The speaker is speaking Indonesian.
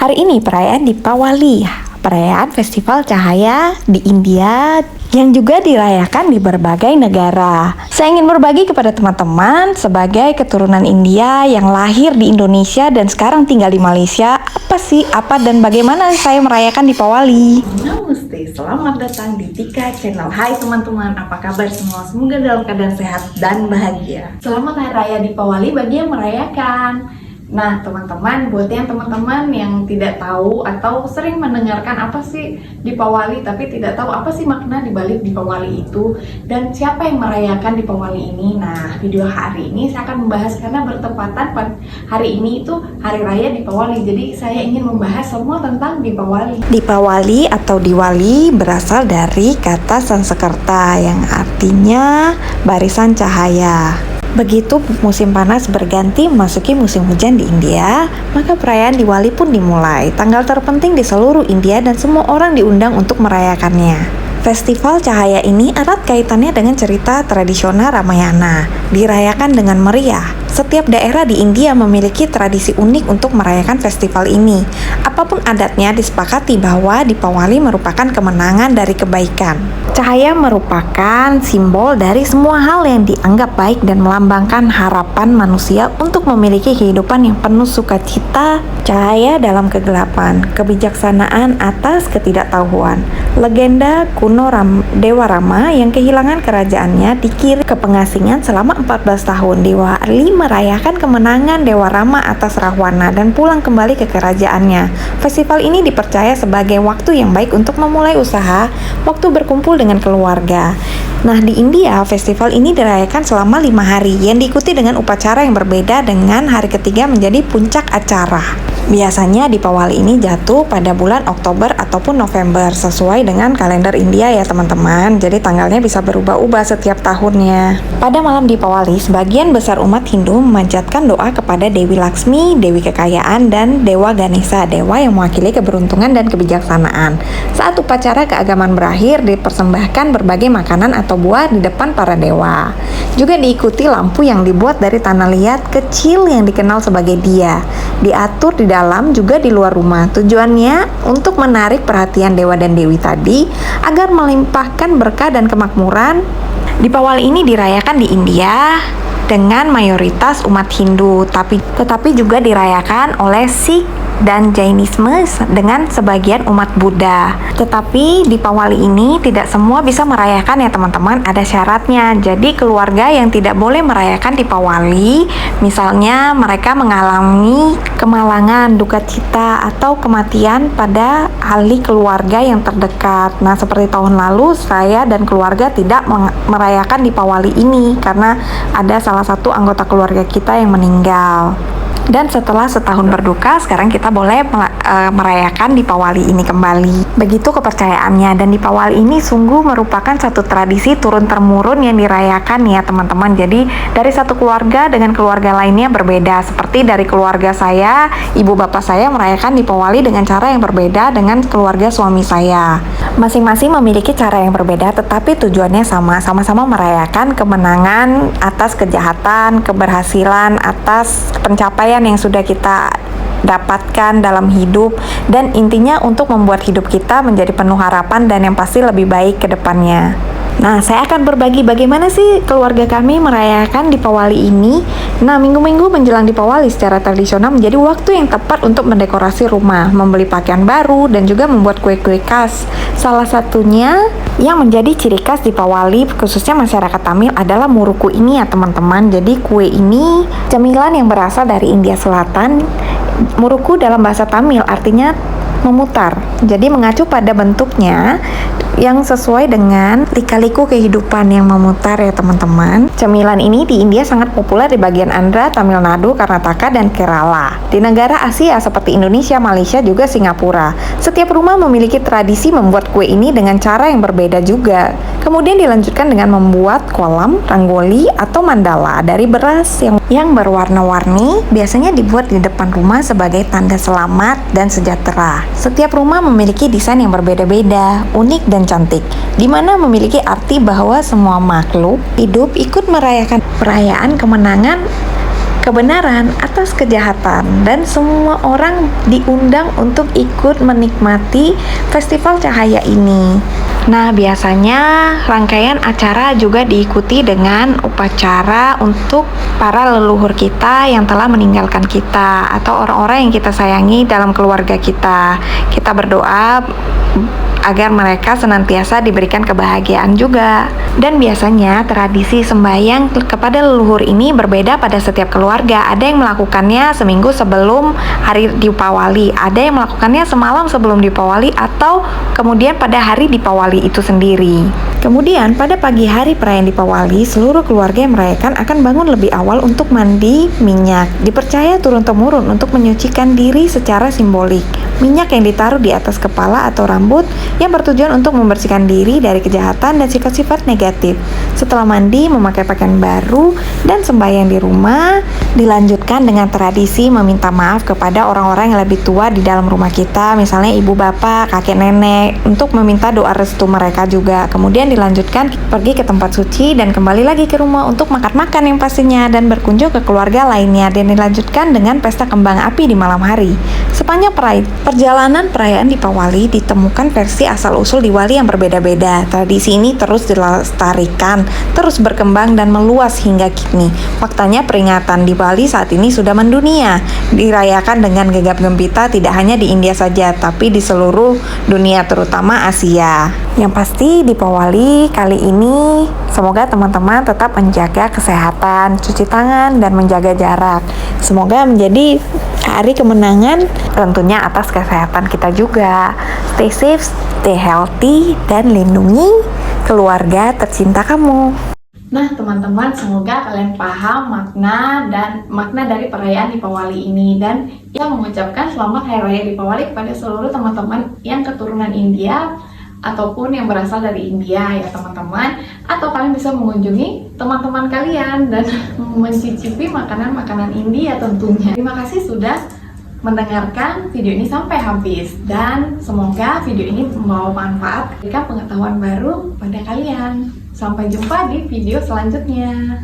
Hari ini perayaan Deepawali, perayaan festival cahaya di India yang juga dirayakan di berbagai negara. Saya ingin berbagi kepada teman-teman sebagai keturunan India yang lahir di Indonesia dan sekarang tinggal di Malaysia, apa dan bagaimana saya merayakan Deepawali. Namaste, selamat datang di Tika Channel. Hai teman-teman, apa kabar semua? Semoga dalam keadaan sehat dan bahagia. Selamat Hari Raya Deepawali bagi yang merayakan. Nah teman-teman, buat yang teman-teman yang tidak tahu atau sering mendengarkan apa sih Deepawali tapi tidak tahu apa sih makna dibalik Deepawali itu dan siapa yang merayakan Deepawali ini. Nah video hari ini saya akan membahas karena bertepatan hari ini itu Hari Raya Deepawali. Jadi saya ingin membahas semua tentang Deepawali. Deepawali atau Diwali berasal dari kata Sanskerta yang artinya barisan cahaya. Begitu musim panas berganti memasuki musim hujan di India, maka perayaan Diwali pun dimulai. Tanggal terpenting di seluruh India dan semua orang diundang untuk merayakannya. Festival cahaya ini erat kaitannya dengan cerita tradisional Ramayana, dirayakan dengan meriah. Setiap daerah di India memiliki tradisi unik untuk merayakan festival ini. Apapun adatnya, disepakati bahwa Deepawali merupakan kemenangan dari kebaikan. Cahaya merupakan simbol dari semua hal yang dianggap baik dan melambangkan harapan manusia untuk memiliki kehidupan yang penuh sukacita. Cahaya dalam kegelapan, kebijaksanaan atas ketidaktahuan. Legenda kuno Dewa Rama yang kehilangan kerajaannya dikirim ke pengasingan selama 14 tahun. Diwali merayakan kemenangan Dewa Rama atas Rahwana dan pulang kembali ke kerajaannya. Festival ini dipercaya sebagai waktu yang baik untuk memulai usaha, waktu berkumpul dengan keluarga. Nah, di India, festival ini dirayakan selama 5 hari yang diikuti dengan upacara yang berbeda dengan hari ketiga menjadi puncak acara. Biasanya Deepawali ini jatuh pada bulan Oktober ataupun November sesuai dengan kalender India ya teman-teman. Jadi tanggalnya bisa berubah-ubah setiap tahunnya. Pada malam Deepawali, sebagian besar umat Hindu memanjatkan doa kepada Dewi Laksmi, Dewi Kekayaan, dan Dewa Ganesha, dewa yang mewakili keberuntungan dan kebijaksanaan. Saat upacara keagamaan berakhir, dipersembahkan berbagai makanan atau buah di depan para dewa. Juga diikuti lampu yang dibuat dari tanah liat kecil yang dikenal sebagai dia. Diatur di dalam juga di luar rumah. Tujuannya untuk menarik perhatian dewa dan dewi tadi agar melimpahkan berkah dan kemakmuran. Deepawali ini dirayakan di India dengan mayoritas umat Hindu, tetapi juga dirayakan oleh Sikh dan Jainisme dengan sebagian umat Buddha. Tetapi Deepawali ini tidak semua bisa merayakan ya teman-teman, ada syaratnya. Jadi keluarga yang tidak boleh merayakan Deepawali, misalnya mereka mengalami kemalangan, duka cita, atau kematian pada ahli keluarga yang terdekat. Nah, seperti tahun lalu saya dan keluarga tidak merayakan Deepawali ini karena ada salah satu anggota keluarga kita yang meninggal. Dan setelah setahun berduka, sekarang kita boleh merayakan Deepawali ini kembali. Begitu kepercayaannya, dan Deepawali ini sungguh merupakan satu tradisi turun-temurun yang dirayakan ya teman-teman. Jadi dari satu keluarga dengan keluarga lainnya berbeda. Seperti dari keluarga saya, ibu bapak saya merayakan Deepawali dengan cara yang berbeda dengan keluarga suami saya. Masing-masing memiliki cara yang berbeda, tetapi tujuannya sama-sama merayakan kemenangan atas kejahatan, keberhasilan atas pencapaian yang sudah kita dapatkan dalam hidup, dan intinya untuk membuat hidup kita menjadi penuh harapan dan yang pasti lebih baik ke depannya. Nah, saya akan berbagi bagaimana sih keluarga kami merayakan Deepawali ini. Nah, minggu-minggu menjelang Deepawali secara tradisional menjadi waktu yang tepat untuk mendekorasi rumah, membeli pakaian baru, dan juga membuat kue-kue khas. Salah satunya yang menjadi ciri khas Deepawali, khususnya masyarakat Tamil, adalah muruku ini ya teman-teman. Jadi kue ini cemilan yang berasal dari India Selatan. Muruku dalam bahasa Tamil artinya memutar. Jadi mengacu pada bentuknya yang sesuai dengan lika-liku kehidupan yang memutar ya teman-teman. Cemilan ini di India sangat populer di bagian Andhra, Tamil Nadu, Karnataka, dan Kerala. Di negara Asia seperti Indonesia, Malaysia, juga Singapura. Setiap rumah memiliki tradisi membuat kue ini dengan cara yang berbeda juga. Kemudian dilanjutkan dengan membuat kolam, ranggoli, atau mandala dari beras yang berwarna-warni, biasanya dibuat di depan rumah sebagai tanda selamat dan sejahtera. Setiap rumah memiliki desain yang berbeda-beda, unik dan cantik, di mana memiliki arti bahwa semua makhluk hidup ikut merayakan perayaan kemenangan kebenaran atas kejahatan, dan semua orang diundang untuk ikut menikmati festival cahaya ini. Nah, biasanya rangkaian acara juga diikuti dengan upacara untuk para leluhur kita yang telah meninggalkan kita atau orang-orang yang kita sayangi dalam keluarga kita. Kita berdoa agar mereka senantiasa diberikan kebahagiaan juga. Dan biasanya tradisi sembahyang kepada leluhur ini berbeda pada setiap keluarga. Ada yang melakukannya seminggu sebelum hari Dipawali, ada yang melakukannya semalam sebelum Dipawali, atau kemudian pada hari Dipawali itu sendiri. Kemudian pada pagi hari perayaan Dipawali, seluruh keluarga yang merayakan akan bangun lebih awal untuk mandi minyak. Dipercaya turun-temurun untuk menyucikan diri secara simbolik. Minyak yang ditaruh di atas kepala atau rambut yang bertujuan untuk membersihkan diri dari kejahatan dan sifat-sifat negatif. Setelah mandi, memakai pakaian baru dan sembahyang di rumah, dilanjutkan dengan tradisi meminta maaf kepada orang-orang yang lebih tua di dalam rumah kita, misalnya ibu bapak, kakek nenek, untuk meminta doa restu mereka juga. Kemudian dilanjutkan pergi ke tempat suci dan kembali lagi ke rumah untuk makan-makan yang pastinya, dan berkunjung ke keluarga lainnya, dan dilanjutkan dengan pesta kembang api di malam hari. Sepanjang perjalanan perayaan Dipawali ditemukan versi asal-usul Diwali yang berbeda-beda. Tradisi ini terus dilestarikan, terus berkembang dan meluas hingga kini. Faktanya peringatan Diwali saat ini sudah mendunia, dirayakan dengan gegap gempita tidak hanya di India saja, tapi di seluruh dunia, terutama Asia. Yang pasti Dipawali kali ini semoga teman-teman tetap menjaga kesehatan, cuci tangan, dan menjaga jarak. Semoga menjadi hari kemenangan tentunya atas kesehatan kita juga. Stay safe, stay healthy, dan lindungi keluarga tercinta kamu. Nah, teman-teman, semoga kalian paham makna dari perayaan Dipawali ini, dan yang mengucapkan selamat Hari Raya Dipawali kepada seluruh teman-teman yang keturunan India ataupun yang berasal dari India ya teman-teman, atau kalian bisa mengunjungi teman-teman kalian dan mencicipi makanan-makanan India tentunya. Terima kasih sudah mendengarkan video ini sampai habis, dan semoga video ini membawa manfaat, memberikan pengetahuan baru pada kalian. Sampai jumpa di video selanjutnya.